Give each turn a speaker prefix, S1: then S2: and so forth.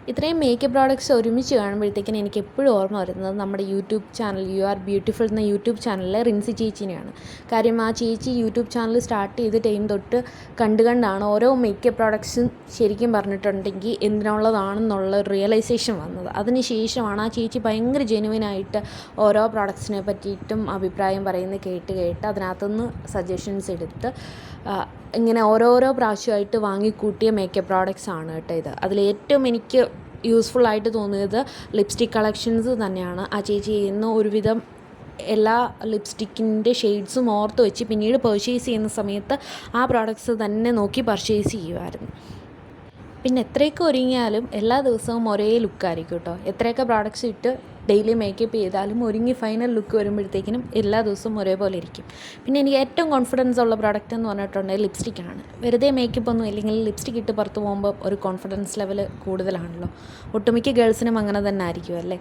S1: ഇത്രയും makeup products ഒരുമിച്ച് കാണുമ്പോഴത്തേക്കിനും എനിക്ക് എപ്പോഴും ഓർമ്മ വരുന്നത് നമ്മുടെ YouTube channel you are beautiful എന്ന യൂട്യൂബ് ചാനലിലെ റിൻസി ചേച്ചിനെയാണ്. കാര്യം ആ ചേച്ചി യൂട്യൂബ് ചാനൽ സ്റ്റാർട്ട് ചെയ്ത ടൈം തൊട്ട് കണ്ടാണ് ഓരോ മേക്കപ്പ് പ്രോഡക്റ്റ്സും ശരിക്കും പറഞ്ഞിട്ടുണ്ടെങ്കിൽ എന്തിനുള്ളതാണെന്നുള്ള റിയലൈസേഷൻ വന്നത്. അതിന് ശേഷമാണ് ആ ചേച്ചി ഭയങ്കര ജെനുവിനായിട്ട് ഓരോ പ്രോഡക്റ്റ്സിനെ പറ്റിയിട്ടും അഭിപ്രായം പറയുന്നത് കേട്ട് അതിനകത്തുനിന്ന് സജഷൻസ് എടുത്ത് ഇങ്ങനെ ഓരോരോ പ്രാവശ്യമായിട്ട് വാങ്ങിക്കൂട്ടിയ മേക്കപ്പ് പ്രോഡക്റ്റ്സ് ആണ് കേട്ടോ ഇത്. അതിലേറ്റവും എനിക്ക് യൂസ്ഫുള്ളായിട്ട് തോന്നിയത് ലിപ്സ്റ്റിക് കളക്ഷൻസ് തന്നെയാണ്. ആ ചേച്ചി ചെയ്യുന്ന ഒരുവിധം എല്ലാ ലിപ്സ്റ്റിക്കിൻ്റെ ഷെയ്ഡ്സും ഓർത്ത് വെച്ച് പിന്നീട് പർച്ചേസ് ചെയ്യുന്ന സമയത്ത് ആ പ്രോഡക്റ്റ്സ് തന്നെ നോക്കി പർച്ചേസ് ചെയ്യുമായിരുന്നു. പിന്നെ എത്രയൊക്കെ ഒരുങ്ങിയാലും എല്ലാ ദിവസവും ഒരേ ലുക്കായിരിക്കും കേട്ടോ. എത്രയൊക്കെ പ്രോഡക്റ്റ്സ് ഇട്ട് ഡെയിലി മേക്കപ്പ് ചെയ്താലും ഒരുങ്ങി ഫൈനൽ ലുക്ക് വരുമ്പോഴത്തേക്കിനും എല്ലാ ദിവസവും ഒരേപോലെ ഇരിക്കും. പിന്നെ എനിക്ക് ഏറ്റവും കോൺഫിഡൻസ് ഉള്ള പ്രോഡക്റ്റ് എന്ന് പറഞ്ഞിട്ടുണ്ടെങ്കിൽ ലിപ്സ്റ്റിക്കാണ്. വെറുതെ മേക്കപ്പ് ഒന്നും ഇല്ലെങ്കിൽ ലിപ്സ്റ്റിക് ഇട്ട് പുറത്ത് പോകുമ്പോൾ ഒരു കോൺഫിഡൻസ് ലെവൽ കൂടുതലാണല്ലോ. ഒട്ടുമിക്ക ഗേൾസിനും അങ്ങനെ തന്നെ ആയിരിക്കും അല്ലേ.